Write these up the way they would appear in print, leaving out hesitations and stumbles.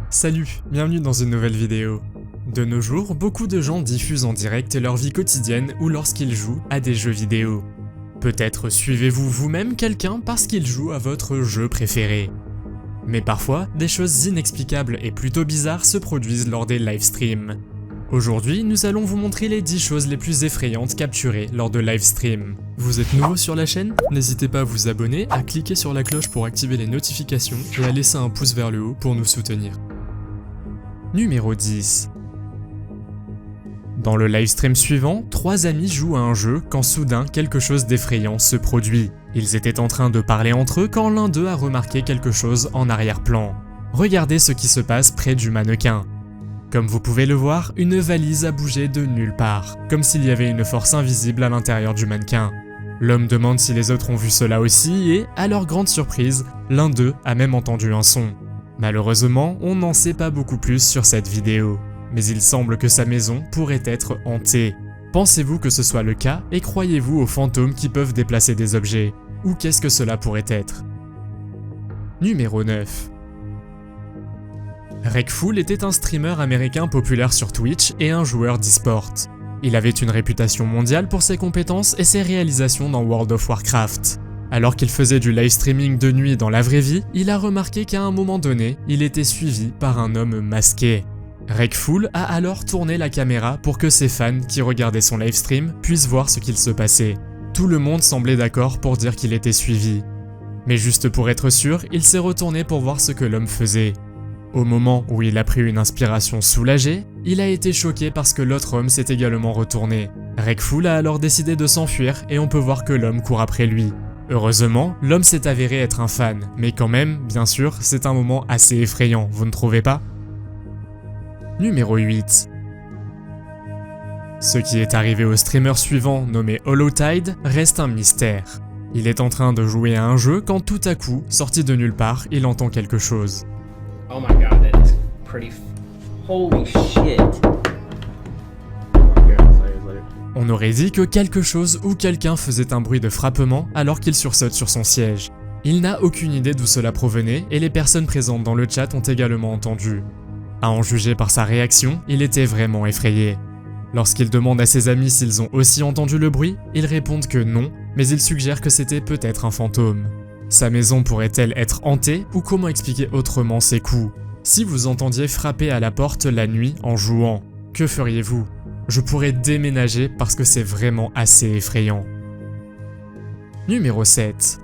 Salut, bienvenue dans une nouvelle vidéo. De nos jours, beaucoup de gens diffusent en direct leur vie quotidienne ou lorsqu'ils jouent à des jeux vidéo. Peut-être suivez-vous vous-même quelqu'un parce qu'il joue à votre jeu préféré. Mais parfois, des choses inexplicables et plutôt bizarres se produisent lors des livestreams. Aujourd'hui, nous allons vous montrer les 10 choses les plus effrayantes capturées lors de livestreams. Vous êtes nouveau sur la chaîne? N'hésitez pas à vous abonner, à cliquer sur la cloche pour activer les notifications et à laisser un pouce vers le haut pour nous soutenir. Numéro 10. Dans le livestream suivant, 3 amis jouent à un jeu quand soudain quelque chose d'effrayant se produit. Ils étaient en train de parler entre eux quand l'un d'eux a remarqué quelque chose en arrière-plan. Regardez ce qui se passe près du mannequin. Comme vous pouvez le voir, une valise a bougé de nulle part, comme s'il y avait une force invisible à l'intérieur du mannequin. L'homme demande si les autres ont vu cela aussi et, à leur grande surprise, l'un d'eux a même entendu un son. Malheureusement, on n'en sait pas beaucoup plus sur cette vidéo, mais il semble que sa maison pourrait être hantée. Pensez-vous que ce soit le cas et croyez-vous aux fantômes qui peuvent déplacer des objets? Ou qu'est-ce que cela pourrait être? Numéro 9. Wreckful était un streamer américain populaire sur Twitch et un joueur d'e-sport. Il avait une réputation mondiale pour ses compétences et ses réalisations dans World of Warcraft. Alors qu'il faisait du live streaming de nuit dans la vraie vie, il a remarqué qu'à un moment donné, il était suivi par un homme masqué. Wreckful a alors tourné la caméra pour que ses fans qui regardaient son livestream puissent voir ce qu'il se passait. Tout le monde semblait d'accord pour dire qu'il était suivi. Mais juste pour être sûr, il s'est retourné pour voir ce que l'homme faisait. Au moment où il a pris une inspiration soulagée, il a été choqué parce que l'autre homme s'est également retourné. Wreckful a alors décidé de s'enfuir et on peut voir que l'homme court après lui. Heureusement, l'homme s'est avéré être un fan, mais quand même, bien sûr, c'est un moment assez effrayant, vous ne trouvez pas? Numéro 8. Ce qui est arrivé au streamer suivant, nommé Hollowtide, reste un mystère. Il est en train de jouer à un jeu quand tout à coup, sorti de nulle part, il entend quelque chose. Oh my god, that is pretty holy shit. On aurait dit que quelque chose ou quelqu'un faisait un bruit de frappement alors qu'il sursaute sur son siège. Il n'a aucune idée d'où cela provenait et les personnes présentes dans le chat ont également entendu. À en juger par sa réaction, il était vraiment effrayé. Lorsqu'il demande à ses amis s'ils ont aussi entendu le bruit, ils répondent que non, mais ils suggèrent que c'était peut-être un fantôme. Sa maison pourrait-elle être hantée ou comment expliquer autrement ses coups? Si vous entendiez frapper à la porte la nuit en jouant, que feriez-vous? Je pourrais déménager parce que c'est vraiment assez effrayant. Numéro 7.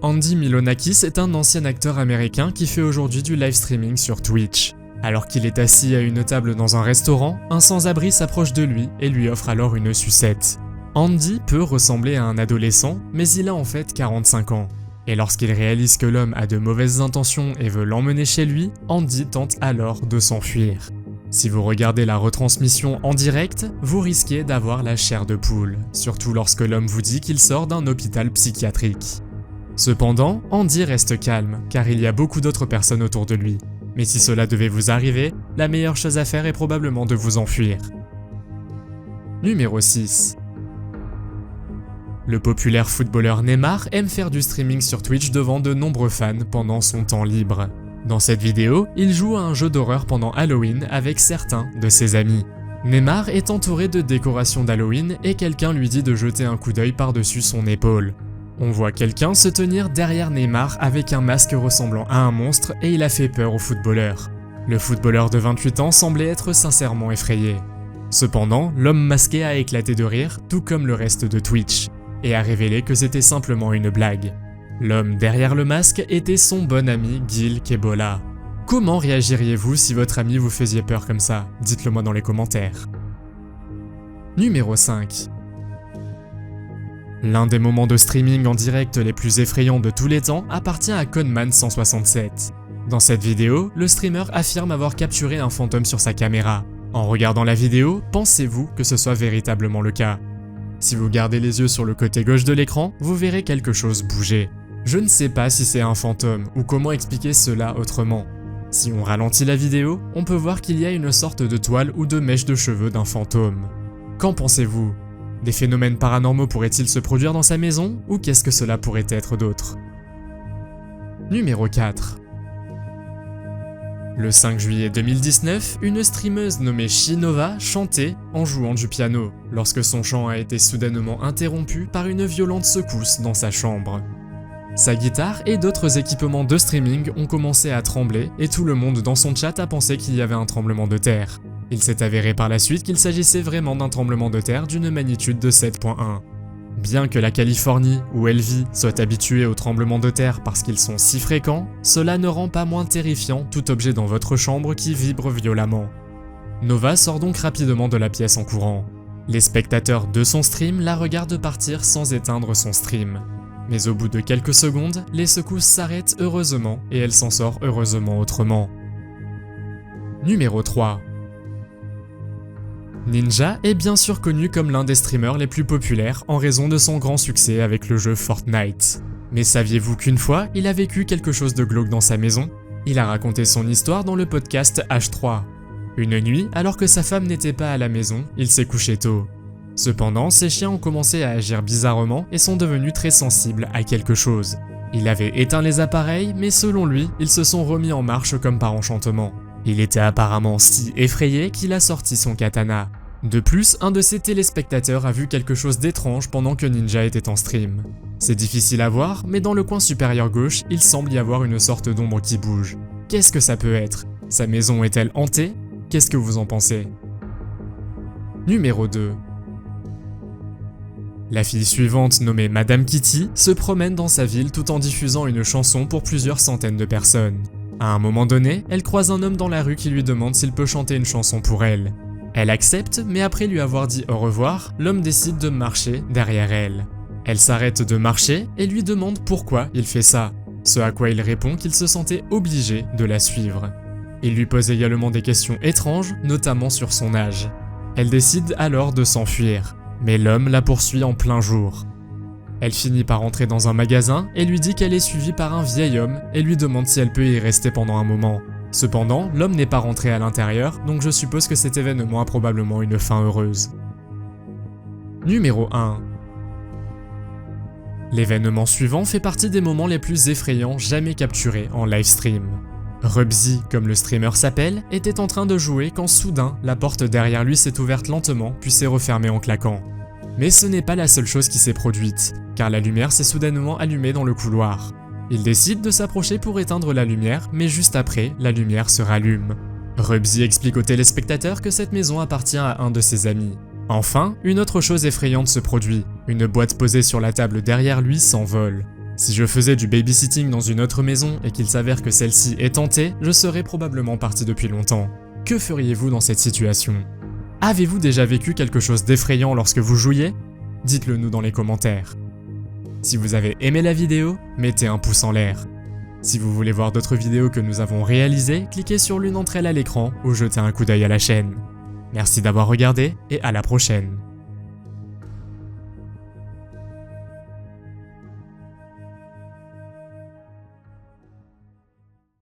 Andy Milonakis est un ancien acteur américain qui fait aujourd'hui du live streaming sur Twitch. Alors qu'il est assis à une table dans un restaurant, un sans-abri s'approche de lui et lui offre alors une sucette. Andy peut ressembler à un adolescent, mais il a en fait 45 ans. Et lorsqu'il réalise que l'homme a de mauvaises intentions et veut l'emmener chez lui, Andy tente alors de s'enfuir. Si vous regardez la retransmission en direct, vous risquez d'avoir la chair de poule, surtout lorsque l'homme vous dit qu'il sort d'un hôpital psychiatrique. Cependant, Andy reste calme, car il y a beaucoup d'autres personnes autour de lui. Mais si cela devait vous arriver, la meilleure chose à faire est probablement de vous enfuir. Numéro 6. Le populaire footballeur Neymar aime faire du streaming sur Twitch devant de nombreux fans pendant son temps libre. Dans cette vidéo, il joue à un jeu d'horreur pendant Halloween avec certains de ses amis. Neymar est entouré de décorations d'Halloween et quelqu'un lui dit de jeter un coup d'œil par-dessus son épaule. On voit quelqu'un se tenir derrière Neymar avec un masque ressemblant à un monstre et il a fait peur au footballeur. Le footballeur de 28 ans semblait être sincèrement effrayé. Cependant, l'homme masqué a éclaté de rire, tout comme le reste de Twitch, et a révélé que c'était simplement une blague. L'homme derrière le masque était son bon ami Gil Kebola. Comment réagiriez-vous si votre ami vous faisait peur comme ça? Dites-le moi dans les commentaires. Numéro 5. L'un des moments de streaming en direct les plus effrayants de tous les temps appartient à Conman167. Dans cette vidéo, le streamer affirme avoir capturé un fantôme sur sa caméra. En regardant la vidéo, pensez-vous que ce soit véritablement le cas? Si vous gardez les yeux sur le côté gauche de l'écran, vous verrez quelque chose bouger. Je ne sais pas si c'est un fantôme ou comment expliquer cela autrement. Si on ralentit la vidéo, on peut voir qu'il y a une sorte de toile ou de mèche de cheveux d'un fantôme. Qu'en pensez-vous? Des phénomènes paranormaux pourraient-ils se produire dans sa maison ou qu'est-ce que cela pourrait être d'autre? Numéro 4. Le 5 juillet 2019, une streameuse nommée Shinova chantait en jouant du piano, lorsque son chant a été soudainement interrompu par une violente secousse dans sa chambre. Sa guitare et d'autres équipements de streaming ont commencé à trembler et tout le monde dans son chat a pensé qu'il y avait un tremblement de terre. Il s'est avéré par la suite qu'il s'agissait vraiment d'un tremblement de terre d'une magnitude de 7.1. Bien que la Californie, où elle vit, soit habituée aux tremblements de terre parce qu'ils sont si fréquents, cela ne rend pas moins terrifiant tout objet dans votre chambre qui vibre violemment. Nova sort donc rapidement de la pièce en courant. Les spectateurs de son stream la regardent partir sans éteindre son stream. Mais au bout de quelques secondes, les secousses s'arrêtent heureusement et elle s'en sort heureusement autrement. Numéro 3. Ninja est bien sûr connu comme l'un des streamers les plus populaires en raison de son grand succès avec le jeu Fortnite. Mais saviez-vous qu'une fois, il a vécu quelque chose de glauque dans sa maison? Il a raconté son histoire dans le podcast H3. Une nuit, alors que sa femme n'était pas à la maison, il s'est couché tôt. Cependant, ses chiens ont commencé à agir bizarrement et sont devenus très sensibles à quelque chose. Il avait éteint les appareils, mais selon lui, ils se sont remis en marche comme par enchantement. Il était apparemment si effrayé qu'il a sorti son katana. De plus, un de ses téléspectateurs a vu quelque chose d'étrange pendant que Ninja était en stream. C'est difficile à voir, mais dans le coin supérieur gauche, il semble y avoir une sorte d'ombre qui bouge. Qu'est-ce que ça peut être? Sa maison est-elle hantée? Qu'est-ce que vous en pensez? Numéro 2. La fille suivante, nommée Madame Kitty, se promène dans sa ville tout en diffusant une chanson pour plusieurs centaines de personnes. À un moment donné, elle croise un homme dans la rue qui lui demande s'il peut chanter une chanson pour elle. Elle accepte, mais après lui avoir dit au revoir, l'homme décide de marcher derrière elle. Elle s'arrête de marcher et lui demande pourquoi il fait ça, ce à quoi il répond qu'il se sentait obligé de la suivre. Il lui pose également des questions étranges, notamment sur son âge. Elle décide alors de s'enfuir, mais l'homme la poursuit en plein jour. Elle finit par entrer dans un magasin et lui dit qu'elle est suivie par un vieil homme et lui demande si elle peut y rester pendant un moment. Cependant, l'homme n'est pas rentré à l'intérieur, donc je suppose que cet événement a probablement une fin heureuse. Numéro 1. L'événement suivant fait partie des moments les plus effrayants jamais capturés en livestream. Rubsy, comme le streamer s'appelle, était en train de jouer quand soudain, la porte derrière lui s'est ouverte lentement puis s'est refermée en claquant. Mais ce n'est pas la seule chose qui s'est produite, car la lumière s'est soudainement allumée dans le couloir. Il décide de s'approcher pour éteindre la lumière, mais juste après, la lumière se rallume. Rubsy explique aux téléspectateurs que cette maison appartient à un de ses amis. Enfin, une autre chose effrayante se produit. Une boîte posée sur la table derrière lui s'envole. Si je faisais du babysitting dans une autre maison et qu'il s'avère que celle-ci est hantée, je serais probablement parti depuis longtemps. Que feriez-vous dans cette situation? Avez-vous déjà vécu quelque chose d'effrayant lorsque vous jouiez? Dites-le nous dans les commentaires. Si vous avez aimé la vidéo, mettez un pouce en l'air. Si vous voulez voir d'autres vidéos que nous avons réalisées, cliquez sur l'une d'entre elles à l'écran ou jetez un coup d'œil à la chaîne. Merci d'avoir regardé et à la prochaine.